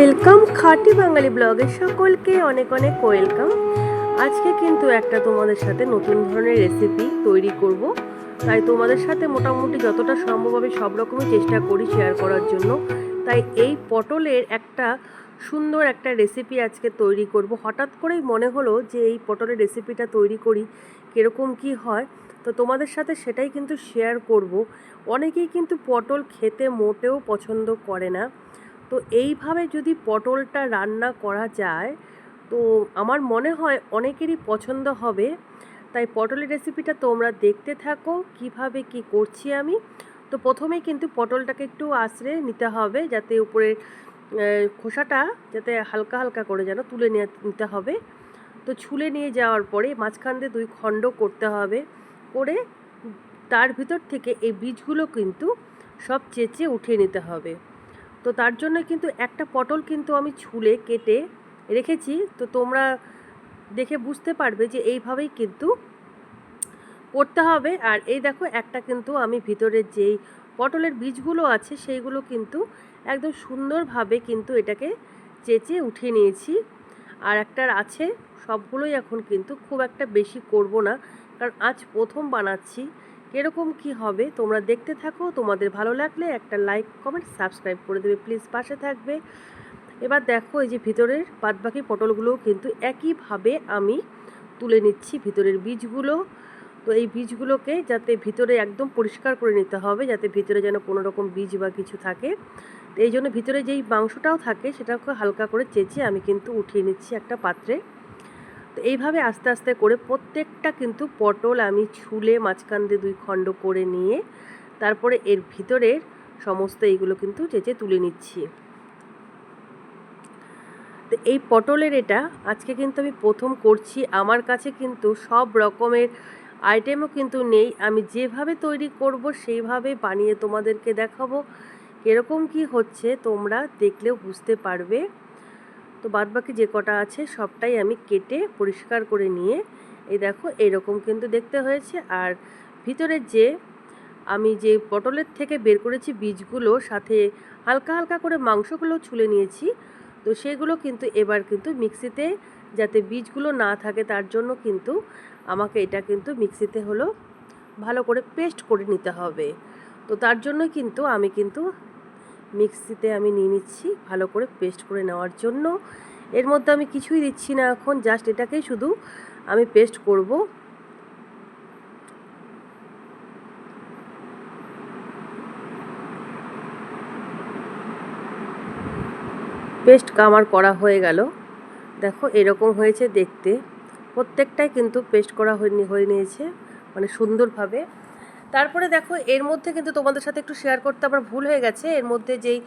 Welcome খাঁটি বাঙালি ব্লগে সকলকে অনেক অনেক ওয়েলকাম। আজকে কিন্তু একটা তোমাদের সাথে নতুন ধরনের রেসিপি তৈরি করব, তাই তোমাদের সাথে মোটামুটি যতটা সম্ভব আমি সব রকমই চেষ্টা করি শেয়ার করার জন্য। তাই এই পটলের একটা সুন্দর একটা রেসিপি আজকে তৈরি করব। হঠাৎ করেই মনে হলো যে এই পটলের রেসিপিটা তৈরি করি, কীরকম কি হয়, তো তোমাদের সাথে সেটাই কিন্তু শেয়ার করব। অনেকেই কিন্তু পটল খেতে মোটেও পছন্দ করে না, তো এইভাবে যদি পটলটা রান্না করা যায় তো আমার মনে হয় অনেকেরই পছন্দ হবে। তাই পটলের রেসিপিটা তোমরা দেখতে থাকো কিভাবে কি করছি আমি। তো প্রথমেই কিন্তু পটলটাকে একটু আঁচড়ে নিতে হবে, যাতে উপরে খোসাটা যাতে হালকা হালকা করে যেন তুলে নিতে হবে। তো ছুলে নিয়ে যাওয়ার পরে মাঝখান দিয়ে 2 খণ্ড করতে হবে, করে তার ভিতর থেকে এই বীজগুলো কিন্তু সব চেঁচে উঠিয়ে নিতে হবে। তো তার জন্য কিন্তু একটা পটল কিন্তু আমি ছুলে কেটে রেখেছি, তো তোমরা দেখে বুঝতে পারবে যে এইভাবেই কিন্তু করতে হবে। আর এই দেখো একটা কিন্তু আমি ভিতরের যেই পটলের বীজগুলো আছে সেইগুলো কিন্তু একদম সুন্দরভাবে কিন্তু এটাকে চেঁচে উঠিয়ে নিয়েছি। আর একটার আছে, সবগুলোই এখন কিন্তু খুব একটা বেশি করব না, কারণ আজ প্রথম বানাচ্ছি। কীরকম কি হবে তোমরা দেখতে থাকো। তোমাদের ভালো লাগলে একটা লাইক কমেন্ট সাবস্ক্রাইব করে দেবে প্লিজ, পাশে থাকবে। এবার দেখো এই যে ভিতরের বাদবাকি পটলগুলোও কিন্তু একইভাবে আমি তুলে নিচ্ছি ভিতরের বীজগুলো। তো এই বীজগুলোকে যাতে ভিতরে একদম পরিষ্কার করে নিতে হবে, যাতে ভিতরে যেন কোনো রকম বীজ বা কিছু থাকে। তো এই জন্য ভিতরে যেই মাংসটাও থাকে সেটাকে হালকা করে চেঁচে আমি কিন্তু উঠিয়ে নিচ্ছি একটা পাত্রে। তো এইভাবে আস্তে আস্তে করে প্রত্যেকটা কিন্তু পটল আমি ছুলে মাঝখান দিয়ে 2 খণ্ড করে নিয়ে তারপরে এর ভিতরের সমস্ত এইগুলো কিন্তু চেঁচে তুলে নিচ্ছি। তো এই পটলের এটা আজকে কিন্তু আমি প্রথম করছি। আমার কাছে কিন্তু সব রকমের আইটেমও কিন্তু নেই, আমি যেভাবে তৈরি করব সেইভাবে বানিয়ে তোমাদেরকে দেখাবো। কীরকম কি হচ্ছে তোমরা দেখলেও বুঝতে পারবে। তো বাদবাকি যে কটা আছে সবটাই আমি কেটে পরিষ্কার করে নিয়ে এই দেখো এরকম কিন্তু দেখতে হয়েছে। আর ভিতরের যে আমি যে পটলের থেকে বের করেছি বীজগুলো, সাথে হালকা হালকা করে মাংসগুলো ছুলে নিয়েছি। তো সেগুলো কিন্তু এবার কিন্তু মিক্সিতে, যাতে বীজগুলো না থাকে তার জন্য কিন্তু আমাকে এটা কিন্তু মিক্সিতে হলো ভালো করে পেস্ট করে নিতে হবে। তো তার জন্য কিন্তু আমি কিন্তু মিক্সিতে আমি নিয়ে নিচ্ছি ভালো করে পেস্ট করে নেওয়ার জন্য। এর মধ্যে আমি কিছুই দিচ্ছি না এখন, জাস্ট এটাকেই শুধু আমি পেস্ট করব। পেস্ট আমার করা হয়ে গেল, দেখো এরকম হয়েছে দেখতে। প্রত্যেকটাই কিন্তু পেস্ট করা হয়ে নিয়েছে মানে সুন্দরভাবে। তারপরে দেখো এর মধ্যে কিন্তু তোমাদের সাথে একটু শেয়ার করতে আমার ভুল হয়ে গেছে। এর মধ্যে যেই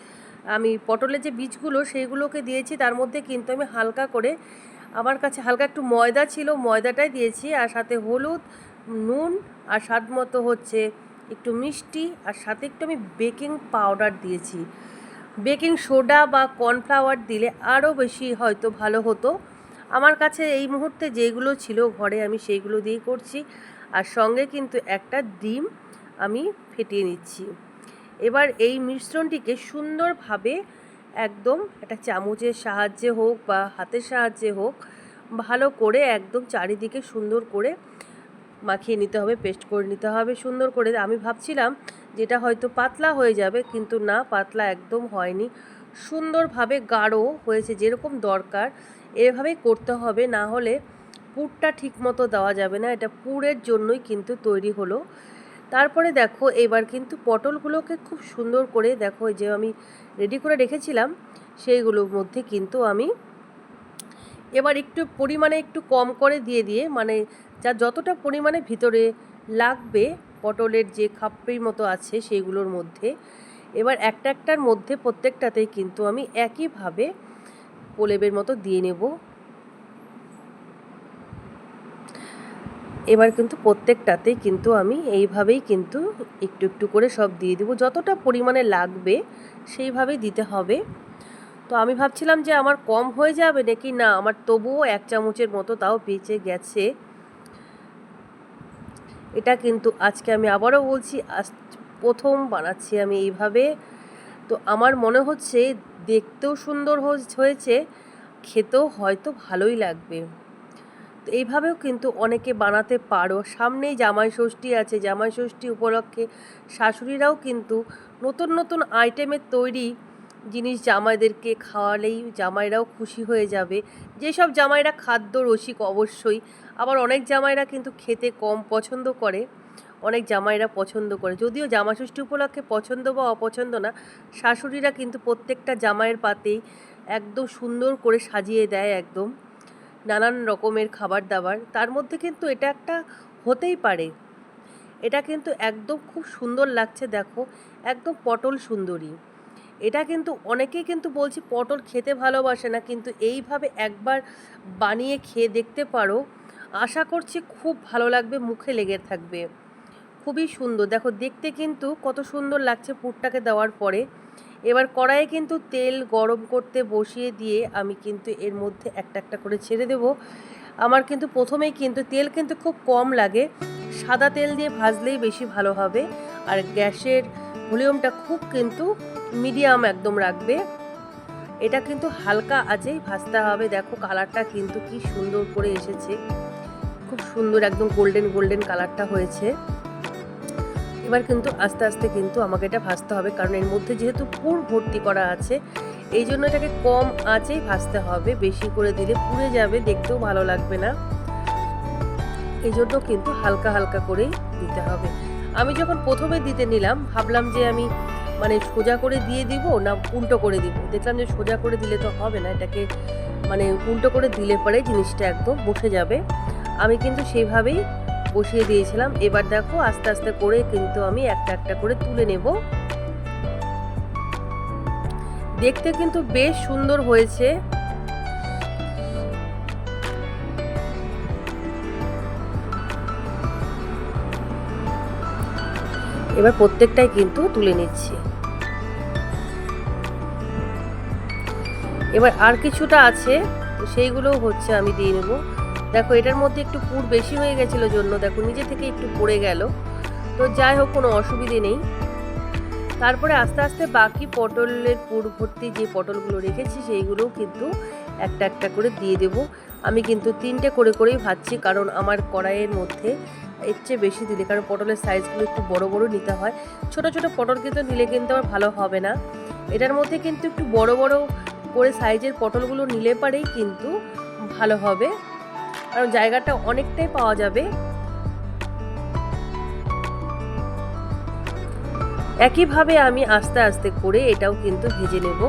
আমি পটলের যে বীজগুলো সেইগুলোকে দিয়েছি, তার মধ্যে কিন্তু আমি হালকা করে, আমার কাছে হালকা একটু ময়দা ছিল, ময়দাটাই দিয়েছি। আর সাথে হলুদ, নুন, আর স্বাদ মতো হচ্ছে একটু মিষ্টি, আর সাথে একটু আমি বেকিং পাউডার দিয়েছি। বেকিং সোডা বা কর্নফ্লাওয়ার দিলে আরও বেশি হয়তো ভালো হতো। আমার কাছে এই মুহূর্তে যেগুলো ছিল ঘরে আমি সেইগুলো দিয়েই করছি। আর সঙ্গে কিন্তু একটা ডিম আমি ফেটিয়ে নিচ্ছি। এবার এই মিশ্রণটিকে সুন্দরভাবে একদম একটা চামচের সাহায্যে হোক বা হাতের সাহায্যে হোক ভালো করে একদম চারিদিকে সুন্দর করে মাখিয়ে নিতে হবে, পেস্ট করে নিতে হবে সুন্দর করে। আমি ভাবছিলাম যেটা হয়তো পাতলা হয়ে যাবে, কিন্তু না, পাতলা একদম হয়নি, সুন্দরভাবে গাঢ় হয়েছে যেরকম দরকার। এভাবেই করতে হবে, না হলে পুরটা ঠিক মতো দেওয়া যাবে না। এটা পুরের জন্যই কিন্তু তৈরি হলো। তারপরে দেখো এবার কিন্তু পটলগুলোকে খুব সুন্দর করে দেখো যে আমি রেডি করে রেখেছিলাম সেইগুলোর মধ্যে কিন্তু আমি এবার একটু পরিমাণে একটু কম করে দিয়ে মানে যা যতটা পরিমাণে ভিতরে লাগবে পটলের যে খাপ্পির মতো আছে সেইগুলোর মধ্যে, এবার একটার মধ্যে প্রত্যেকটাতেই কিন্তু আমি একইভাবে প্রলেপের মতো দিয়ে নেব। এবার কিন্তু প্রত্যেকটাতেই কিন্তু আমি এইভাবেই কিন্তু একটু একটু করে সব দিয়ে দেবো, যতটা পরিমাণে লাগবে সেইভাবেই দিতে হবে। তো আমি ভাবছিলাম যে আমার কম হয়ে যাবে নাকি, না, আমার তবুও 1 চামচের মতো তাও বেঁচে গেছে। এটা কিন্তু আজকে আমি আবারও বলছি প্রথম বানাচ্ছি আমি এইভাবে। তো আমার মনে হচ্ছে দেখতেও সুন্দর হয়েছে, খেতেও হয়তো ভালোই লাগবে। তো এইভাবেও কিন্তু অনেকে বানাতে পারো। সামনেই জামাই ষষ্ঠী আছে, জামাই ষষ্ঠী উপলক্ষে শাশুড়িরাও কিন্তু নতুন নতুন আইটেমের তৈরি জিনিস জামাইদেরকে খাওয়ালেই জামাইরাও খুশি হয়ে যাবে। যেসব জামাইরা খাদ্য রসিক অবশ্যই, আবার অনেক জামাইরা কিন্তু খেতে কম পছন্দ করে, অনেক জামাইরা পছন্দ করে। যদিও জামাই ষষ্ঠী উপলক্ষে পছন্দ বা অপছন্দ না, শাশুড়িরা কিন্তু প্রত্যেকটা জামাইয়ের পাতেই একদম সুন্দর করে সাজিয়ে দেয় একদম নানান রকমের খাবার দাবার। তার মধ্যে কিন্তু এটা একটা হতেই পারে। এটা কিন্তু একদম খুব সুন্দর লাগছে, দেখো একদম পটল সুন্দরী। এটা কিন্তু অনেকেই কিন্তু বলছে পটল খেতে ভালোবাসে না, কিন্তু এইভাবে একবার বানিয়ে খেয়ে দেখতে পারো, আশা করছি খুব ভালো লাগবে, মুখে লেগে থাকবে। খুবই সুন্দর, দেখো দেখতে কিন্তু কত সুন্দর লাগছে পুরটাকে দেওয়ার পরে। এবার কড়াইয়ে কিন্তু তেল গরম করতে বসিয়ে দিয়ে আমি কিন্তু এর মধ্যে একটা একটা করে ছেড়ে দেব। আমার কিন্তু প্রথমেই কিন্তু তেল কিন্তু খুব কম লাগে, সাদা তেল দিয়ে ভাজলেই বেশি ভালো হবে। আর গ্যাসের ভলিউমটা খুব কিন্তু মিডিয়াম একদম রাখবে। এটা কিন্তু হালকা আঁচেই ভাজতে হবে। দেখো কালারটা কিন্তু কি সুন্দর করে এসেছে, খুব সুন্দর একদম গোল্ডেন গোল্ডেন কালারটা হয়েছে। এবার কিন্তু আস্তে আস্তে কিন্তু আমাকে এটা ভাজতে হবে, কারণ এর মধ্যে যেহেতু পুর ভর্তি করা আছে, এই জন্য এটাকে কম আঁচেই ভাজতে হবে। বেশি করে দিলে পুড়ে যাবে, দেখতেও ভালো লাগবে না। এই জন্য কিন্তু হালকা হালকা করেই দিতে হবে। আমি যখন প্রথমে দিতে নিলাম ভাবলাম যে আমি মানে সোজা করে দিয়ে দিব না উল্টো করে দিব, দেখলাম যে সোজা করে দিলে তো হবে না, এটাকে মানে উল্টো করে দিলে পরে জিনিসটা একদম বসে যাবে। আমি কিন্তু সেইভাবেই বসিয়ে দিয়েছিলাম। এবার দেখো আস্তে আস্তে করে কিন্তু আমি একটা একটা করে তুলে নেব। দেখতে কিন্তু বেশ সুন্দর হয়েছে। এবার প্রত্যেকটাই কিন্তু তুলে নিচ্ছি। এবার আর কিছুটা আছে, তো সেইগুলোও হচ্ছে আমি দিয়ে নেব। দেখো এটার মধ্যে একটু পুর বেশি হয়ে গেছিলো জন্য দেখো নিজে থেকে একটু পড়ে গেল, তো যাই হোক কোনো অসুবিধে নেই। তারপরে আস্তে আস্তে বাকি পটলের পুর ভর্তি যে পটলগুলো রেখেছি সেইগুলোও কিন্তু একটা একটা করে দিয়ে দেব। আমি কিন্তু 3টে করে করেই ভাজছি, কারণ আমার কড়াইয়ের মধ্যে এর চেয়ে বেশি দিলে, কারণ পটলের সাইজগুলো একটু বড় বড় নিতে হয়। ছোট ছোট পটল কিন্তু নিলে কিন্তু আর ভালো হবে না। এটার মধ্যে কিন্তু একটু বড় বড় করে সাইজের পটলগুলো নিলে পারেই কিন্তু ভালো হবে, কারণ জায়গাটা অনেকটাই পাওয়া যাবে। একইভাবে আমি আস্তে আস্তে করে এটাও কিন্তু ভেজে নেব।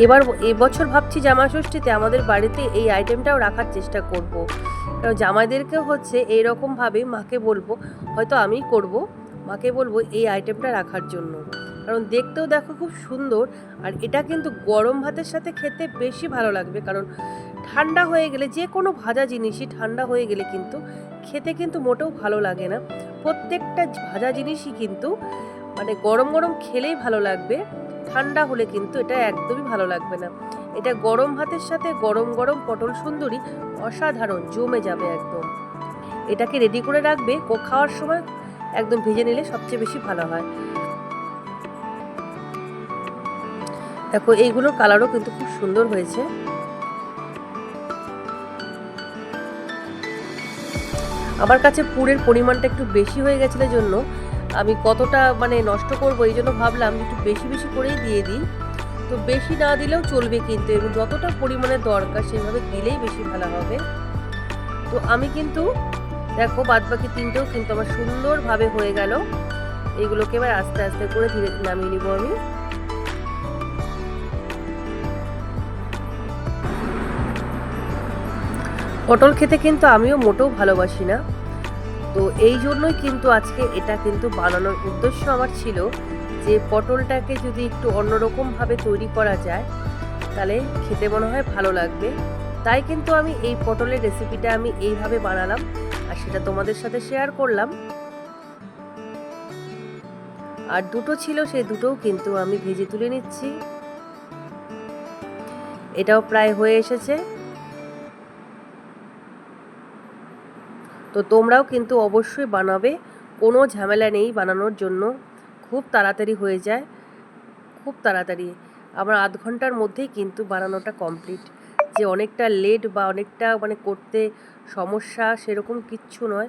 এবার এবছর ভাবছি জামাই ষষ্ঠীতে আমাদের বাড়িতে এই আইটেমটাও রাখার চেষ্টা করব, কারণ জামাইদেরকেও হচ্ছে এইরকমভাবে মাকে বলবো, হয়তো আমিই করব, মাকে বলবো এই আইটেমটা রাখার জন্য, কারণ দেখতেও দেখো খুব সুন্দর। আর এটা কিন্তু গরম ভাতের সাথে খেতে বেশি ভালো লাগবে, কারণ ঠান্ডা হয়ে গেলে যে কোনো ভাজা জিনিসই ঠান্ডা হয়ে গেলে কিন্তু খেতে কিন্তু মোটেও ভালো লাগে না। প্রত্যেকটা ভাজা জিনিসই কিন্তু মানে গরম গরম খেলেই ভালো লাগবে, ঠান্ডা হলে কিন্তু এটা একদমই ভালো লাগবে না। এটা গরম ভাতের সাথে গরম গরম পটল সুন্দরী অসাধারণ জমে যাবে একদম। এটাকে রেডি করে রাখবে, খাওয়ার সময় একদম ভেজে নিলে সবচেয়ে বেশি ভালো হয়। দেখো এইগুলোর কালারও কিন্তু খুব সুন্দর হয়েছে। আমার কাছে পুরের পরিমাণটা একটু বেশি হয়ে গেছিল জন্য আমি কতটা মানে নষ্ট করবো, এই জন্য ভাবলাম একটু বেশি বেশি করেই দিয়ে দিই। তো বেশি না দিলেও চলবে কিন্তু, এবং যতটা পরিমাণে দরকার সেইভাবে দিলেই বেশি ভালো হবে। তো আমি কিন্তু দেখো বাদবাকি 3টেও কিন্তু আমার সুন্দরভাবে হয়ে গেল। এইগুলোকে এবার আস্তে আস্তে করে ধীরে নামিয়ে নিব আমি। পটল খেতে কিন্তু আমিও মোটেও ভালোবাসি না, তো এই জন্যই কিন্তু আজকে এটা কিন্তু বানানোর উদ্দেশ্য আমার ছিল যে পটলটাকে যদি একটু অন্যরকমভাবে তৈরি করা যায় তাহলে খেতে মনে হয় ভালো লাগবে। তাই কিন্তু আমি এই পটলের রেসিপিটা আমি এইভাবে বানালাম আর সেটা তোমাদের সাথে শেয়ার করলাম। আর দুটো ছিল, সেই দুটোও কিন্তু আমি ভেজে তুলে নিচ্ছি। এটাও প্রায় হয়ে এসেছে। তো তোমরাও কিন্তু অবশ্যই বানাবে, কোনো ঝামেলা নেই বানানোর জন্য, খুব তাড়াতাড়ি হয়ে যায়, খুব তাড়াতাড়ি। আমার আধ ঘন্টার মধ্যেই কিন্তু বানানোটা কমপ্লিট। যে অনেকটা লেট বা অনেকটা করতে সমস্যা সেরকম কিচ্ছু নয়,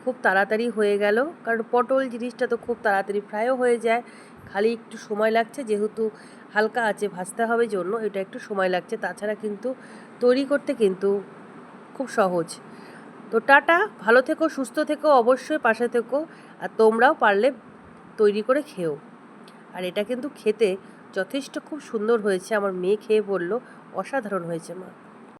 খুব তাড়াতাড়ি হয়ে গেল। কারণ পটল জিনিসটা তো খুব তাড়াতাড়ি ফ্রাইও হয়ে যায়, খালি একটু সময় লাগছে, যেহেতু হালকা আছে ভাজতে হবে জন্য এটা একটু সময় লাগছে। তাছাড়া কিন্তু তৈরি করতে কিন্তু খুব সহজ। তো টাটা, ভালো থেকো, সুস্থ থেকো, অবশ্যই পাশে থেকো। আর তোমরাও পারলে তৈরি করে খেও। আর এটা কিন্তু খেতে যথেষ্ট খুব সুন্দর হয়েছে। আমার মেয়ে খেয়ে বলল অসাধারণ হয়েছে মা।